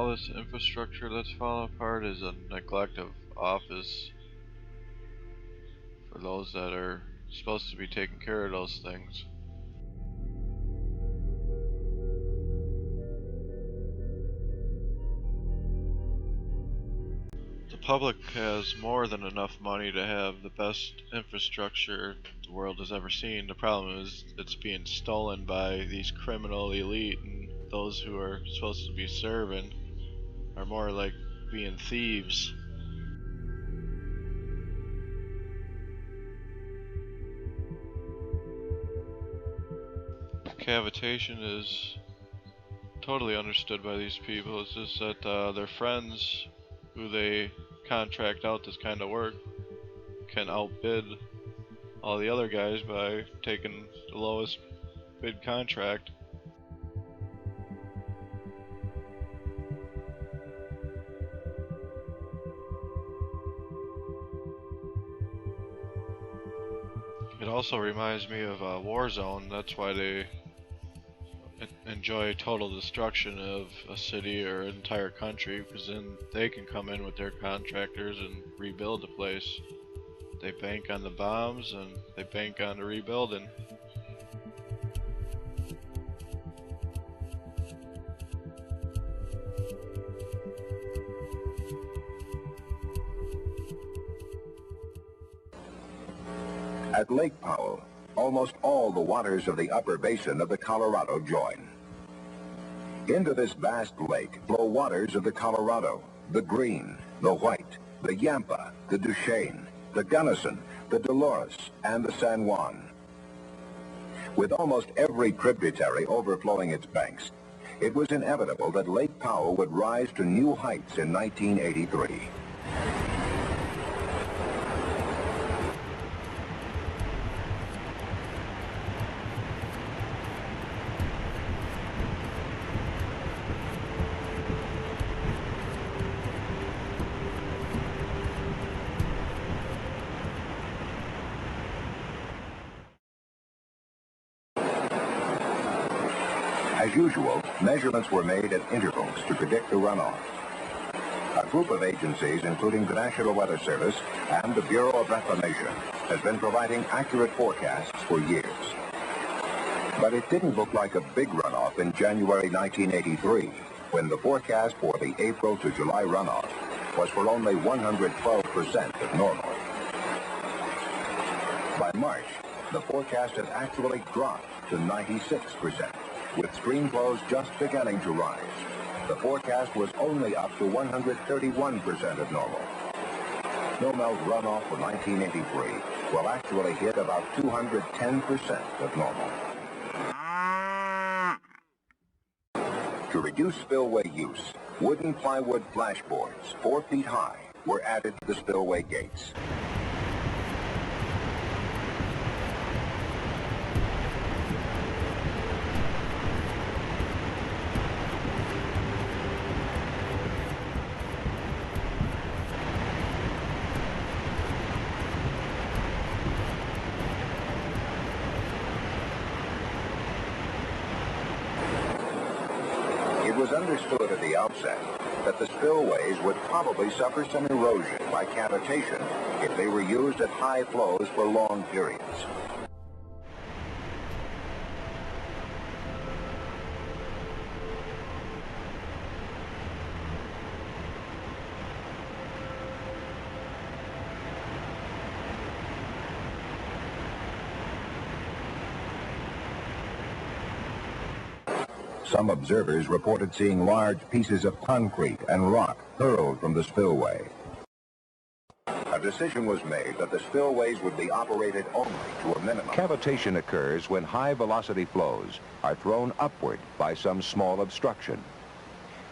all this infrastructure that's falling apart is a neglect of office for those that are supposed to be taking care of those things. The public has more than enough money to have the best infrastructure the world has ever seen. The problem is it's being stolen by these criminal elite, and those who are supposed to be serving are more like being thieves. Cavitation is totally understood by these people. It's just that their friends who they contract out this kind of work can outbid all the other guys by taking the lowest bid contract. It also reminds me of a war zone. That's why they enjoy total destruction of a city or an entire country, because then they can come in with their contractors and rebuild the place. They bank on the bombs and they bank on the rebuilding. At Lake Powell, almost all the waters of the upper basin of the Colorado join. Into this vast lake flow waters of the Colorado, the Green, the White, the Yampa, the Duchesne, the Gunnison, the Dolores, and the San Juan. With almost every tributary overflowing its banks, it was inevitable that Lake Powell would rise to new heights in 1983. As usual, measurements were made at intervals to predict the runoff. A group of agencies, including the National Weather Service and the Bureau of Reclamation, has been providing accurate forecasts for years. But it didn't look like a big runoff in January 1983, when the forecast for the April to July runoff was for only 112% of normal. By March, the forecast had actually dropped to 96%. With stream flows just beginning to rise, the forecast was only up to 131% of normal. Snowmelt runoff for 1983 will actually hit about 210% of normal. To reduce spillway use, wooden plywood flashboards 4 feet high were added to the spillway gates. It was understood at the outset that the spillways would probably suffer some erosion by cavitation if they were used at high flows for long periods. Some observers reported seeing large pieces of concrete and rock hurled from the spillway. A decision was made that the spillways would be operated only to a minimum. Cavitation occurs when high-velocity flows are thrown upward by some small obstruction.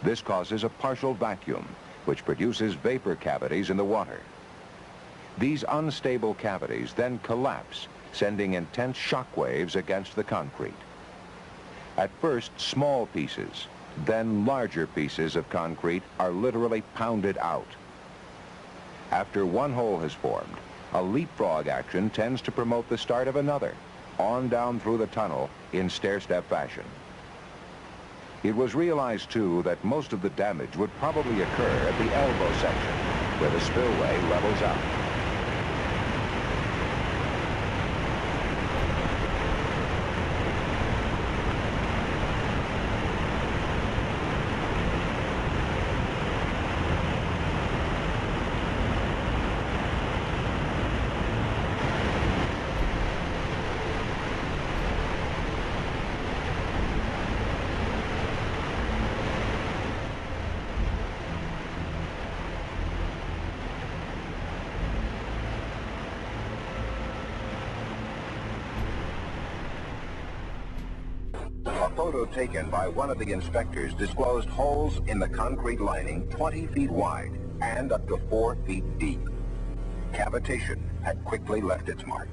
This causes a partial vacuum, which produces vapor cavities in the water. These unstable cavities then collapse, sending intense shock waves against the concrete. At first, small pieces, then larger pieces of concrete are literally pounded out. After one hole has formed, a leapfrog action tends to promote the start of another, on down through the tunnel in stair-step fashion. It was realized, too, that most of the damage would probably occur at the elbow section, where the spillway levels out. A photo taken by one of the inspectors disclosed holes in the concrete lining 20 feet wide and up to 4 feet deep. Cavitation had quickly left its mark.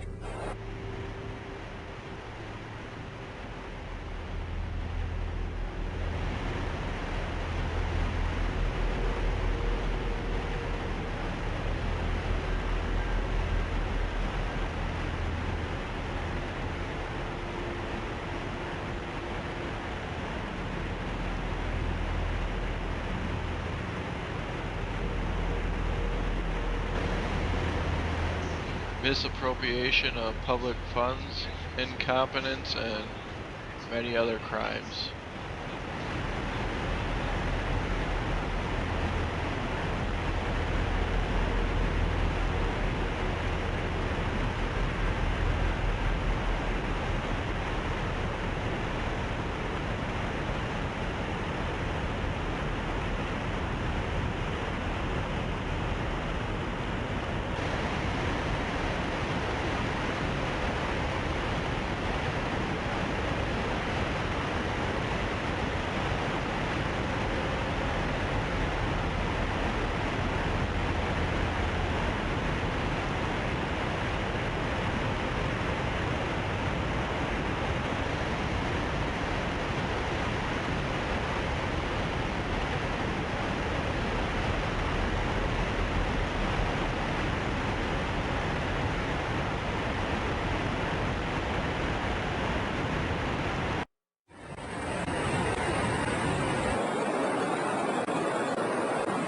Misappropriation of public funds, incompetence, and many other crimes.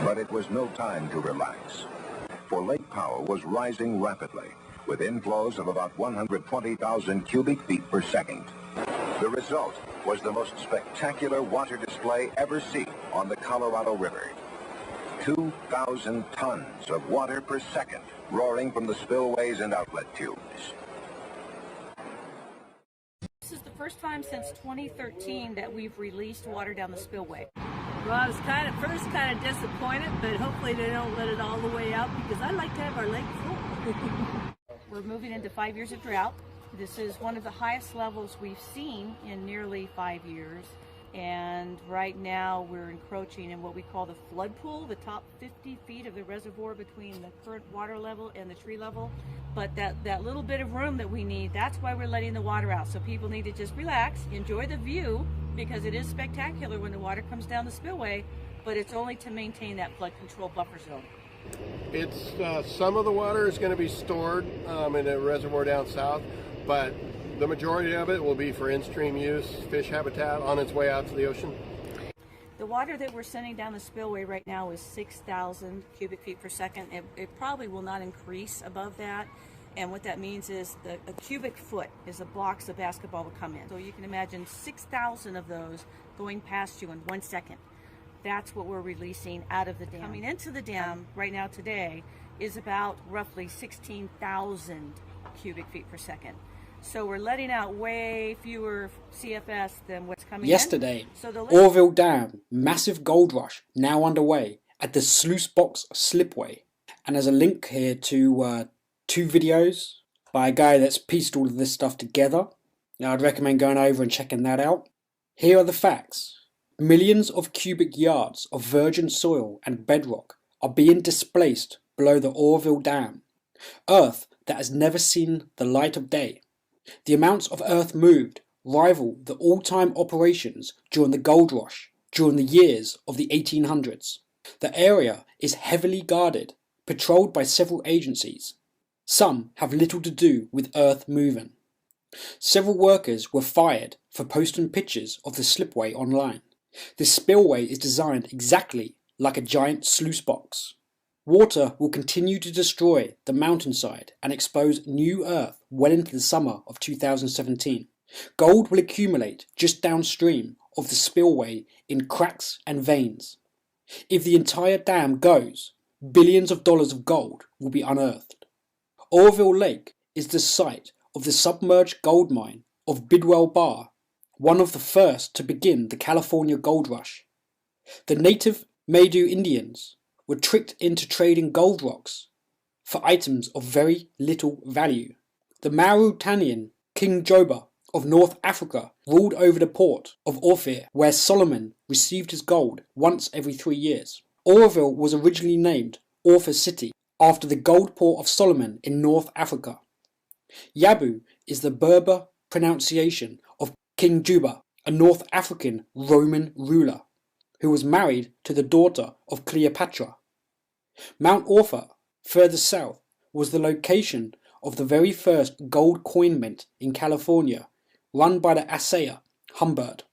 But it was no time to relax, for Lake Powell was rising rapidly, with inflows of about 120,000 cubic feet per second. The result was the most spectacular water display ever seen on the Colorado River. 2,000 tons of water per second roaring from the spillways and outlet tubes. This is the first time since 2013 that we've released water down the spillway. Well, I was first kind of disappointed, but hopefully they don't let it all the way out because I'd like to have our lake full. We're moving into 5 years of drought. This is one of the highest levels we've seen in nearly 5 years. And right now we're encroaching in what we call the flood pool, the top 50 feet of the reservoir between the current water level and the tree level. But that little bit of room that we need, that's why we're letting the water out. So people need to just relax, enjoy the view, because it is spectacular when the water comes down the spillway, but it's only to maintain that flood control buffer zone. It's some of the water is going to be stored in a reservoir down south, but the majority of it will be for in-stream use, fish habitat on its way out to the ocean. The water that we're sending down the spillway right now is 6,000 cubic feet per second. It probably will not increase above that. And what that means is a cubic foot is a box a basketball will come in. So you can imagine 6,000 of those going past you in 1 second. That's what we're releasing out of the dam. Coming into the dam right now today is about roughly 16,000 cubic feet per second. So we're letting out way fewer CFS than what's coming Yesterday, in. So Oroville Dam, massive gold rush now underway at the Sluice Box Slipway. And there's a link here to 2 videos by a guy that's pieced all of this stuff together. Now I'd recommend going over and checking that out. Here are the facts. Millions of cubic yards of virgin soil and bedrock are being displaced below the Oroville Dam. Earth that has never seen the light of day. The amounts of earth moved rival the all-time operations during the gold rush during the years of the 1800s. The area is heavily guarded, patrolled by several agencies. Some have little to do with earth moving. Several workers were fired for posting pictures of the slipway online. This spillway is designed exactly like a giant sluice box. Water will continue to destroy the mountainside and expose new earth well into the summer of 2017. Gold will accumulate just downstream of the spillway in cracks and veins. If the entire dam goes, billions of dollars of gold will be unearthed. Oroville Lake is the site of the submerged gold mine of Bidwell Bar, one of the first to begin the California gold rush. The native Maidu Indians were tricked into trading gold rocks for items of very little value. The Mauritanian King Joba of North Africa ruled over the port of Ophir, where Solomon received his gold once every 3 years. Oroville was originally named Ophir City after the gold port of Solomon in North Africa. Yabu is the Berber pronunciation of King Juba, a North African Roman ruler, who was married to the daughter of Cleopatra. Mount Ophir, further south, was the location of the very first gold coin mint in California, run by the assayer Humbert.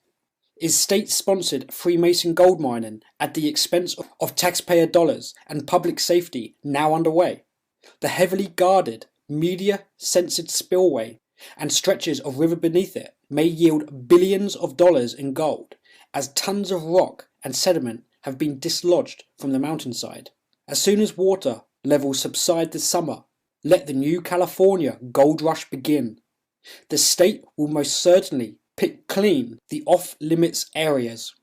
Is state-sponsored Freemason gold mining at the expense of taxpayer dollars and public safety now underway? The heavily guarded, media-censored spillway and stretches of river beneath it may yield billions of dollars in gold, as tons of rock and sediment have been dislodged from the mountainside. As soon as water levels subside this summer, let the new California gold rush begin. The state will most certainly pick clean the off-limits areas.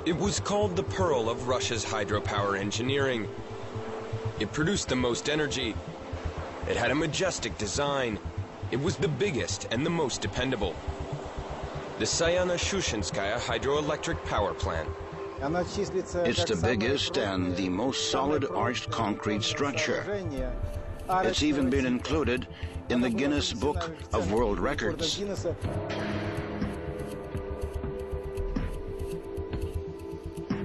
It was called the Pearl of Russia's hydropower engineering. It produced the most energy. It had a majestic design. It was the biggest and the most dependable. The Sayano-Shushenskaya hydroelectric power plant. It's the biggest and the most solid arched concrete structure. It's even been included in the Guinness Book of World Records.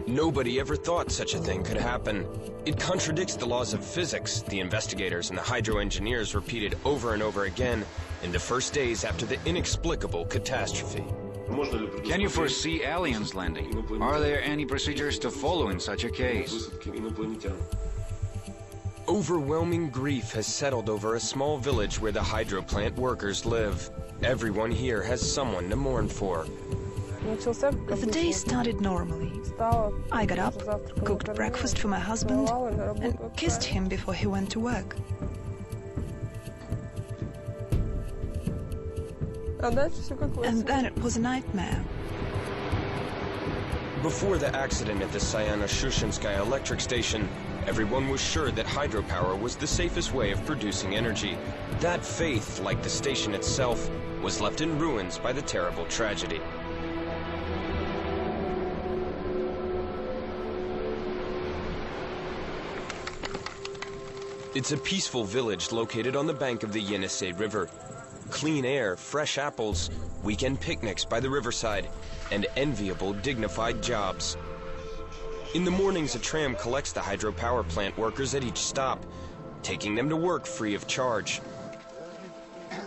Nobody ever thought such a thing could happen. It contradicts the laws of physics, the investigators and the hydro engineers repeated over and over again in the first days after the inexplicable catastrophe. Can you foresee aliens landing? Are there any procedures to follow in such a case? Overwhelming grief has settled over a small village where the hydro plant workers live. Everyone here has someone to mourn for. The day started normally. I got up, cooked breakfast for my husband, and kissed him before he went to work. And then it was a nightmare. Before the accident at the Sayano-Shushenskaya electric station, everyone was sure that hydropower was the safest way of producing energy. That faith, like the station itself, was left in ruins by the terrible tragedy. It's a peaceful village located on the bank of the Yenisei River. Clean air, fresh apples, weekend picnics by the riverside, and enviable, dignified jobs. In the mornings, a tram collects the hydropower plant workers at each stop, taking them to work free of charge.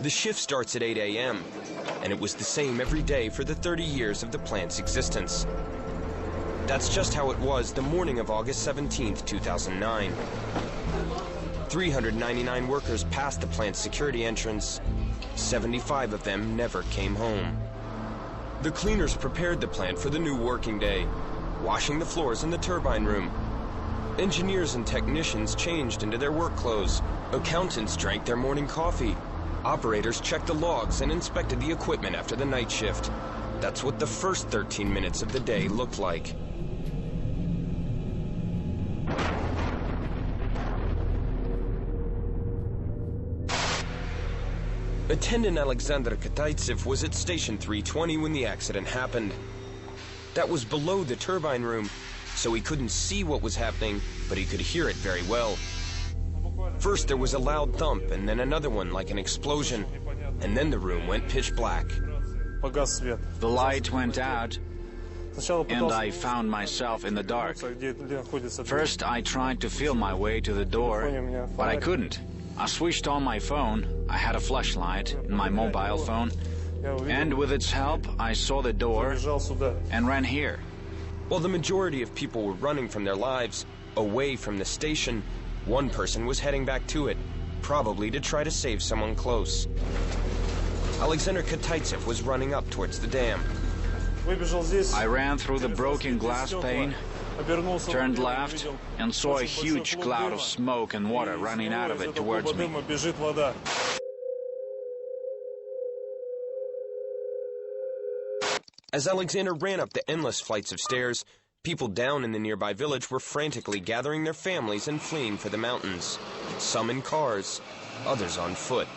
The shift starts at 8 a.m., and it was the same every day for the 30 years of the plant's existence. That's just how it was the morning of August 17, 2009. 399 workers passed the plant's security entrance. 75 of them never came home. The cleaners prepared the plant for the new working day, washing the floors in the turbine room. Engineers and technicians changed into their work clothes. Accountants drank their morning coffee. Operators checked the logs and inspected the equipment after the night shift. That's what the first 13 minutes of the day looked like. Attendant Alexander Kataitsev was at station 320 when the accident happened. That was below the turbine room, so he couldn't see what was happening, but he could hear it very well. First there was a loud thump, and then another one like an explosion, and then the room went pitch black. The light went out, and I found myself in the dark. First I tried to feel my way to the door, but I couldn't. I switched on my phone. I had a flashlight in my mobile phone, and with its help I saw the door and ran here. While the majority of people were running from their lives, away from the station, one person was heading back to it, probably to try to save someone close. Alexander Kataitsev was running up towards the dam. I ran through the broken glass pane, turned left, and saw a huge cloud of smoke and water running out of it towards me. As Alexander ran up the endless flights of stairs, people down in the nearby village were frantically gathering their families and fleeing for the mountains, some in cars, others on foot.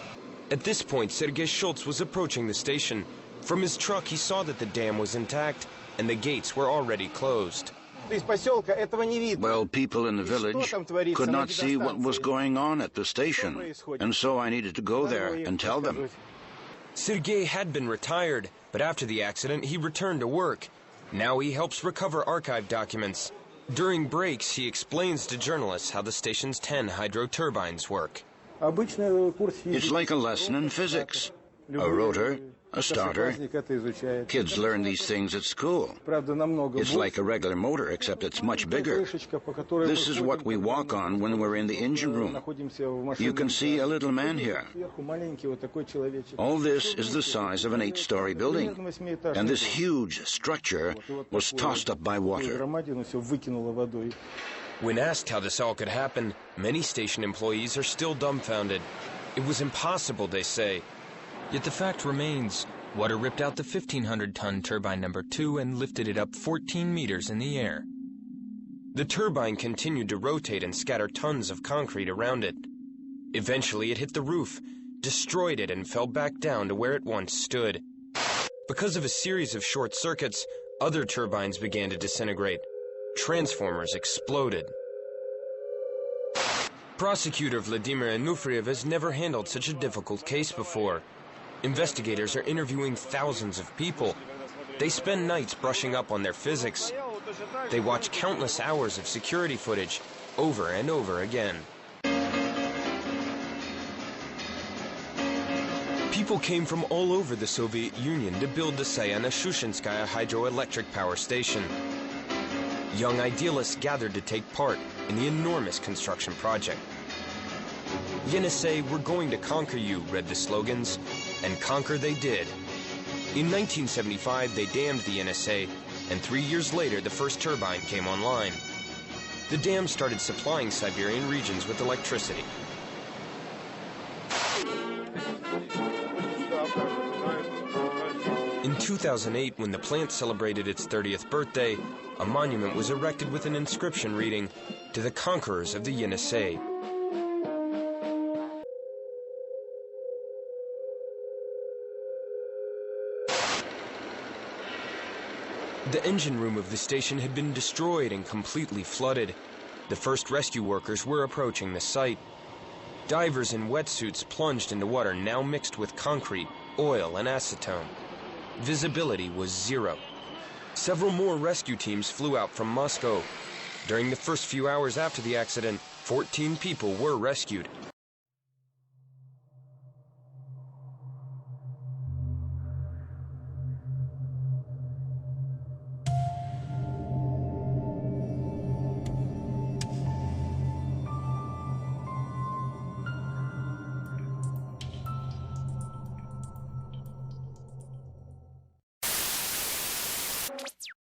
At this point, Sergei Schultz was approaching the station. From his truck, he saw that the dam was intact and the gates were already closed. Well, people in the village could not see what was going on at the station, and so I needed to go there and tell them. Sergei had been retired, but after the accident, he returned to work. Now he helps recover archive documents. During breaks, he explains to journalists how the station's 10 hydro turbines work. It's like a lesson in physics. A rotor, a starter. Kids learn these things at school. It's like a regular motor, except it's much bigger. This is what we walk on when we're in the engine room. You can see a little man here. All this is the size of an 8-story building, and this huge structure was tossed up by water. When asked how this all could happen, many station employees are still dumbfounded. It was impossible, they say. Yet the fact remains, water ripped out the 1,500-ton turbine number 2 and lifted it up 14 meters in the air. The turbine continued to rotate and scatter tons of concrete around it. Eventually it hit the roof, destroyed it, and fell back down to where it once stood. Because of a series of short circuits, other turbines began to disintegrate. Transformers exploded. Prosecutor Vladimir Anufriev has never handled such a difficult case before. Investigators are interviewing thousands of people. They spend nights brushing up on their physics. They watch countless hours of security footage over and over again. People came from all over the Soviet Union to build the Sayano-Shushenskaya hydroelectric power station. Young idealists gathered to take part in the enormous construction project. Yenisei, we're going to conquer you, read the slogans, and conquer they did. In 1975, they dammed the Yenisei, and 3 years later, the first turbine came online. The dam started supplying Siberian regions with electricity. In 2008, when the plant celebrated its 30th birthday, a monument was erected with an inscription reading, "To the conquerors of the Yenisei." The engine room of the station had been destroyed and completely flooded. The first rescue workers were approaching the site. Divers in wetsuits plunged into water now mixed with concrete, oil, and acetone. Visibility was zero. Several more rescue teams flew out from Moscow. During the first few hours after the accident, 14 people were rescued.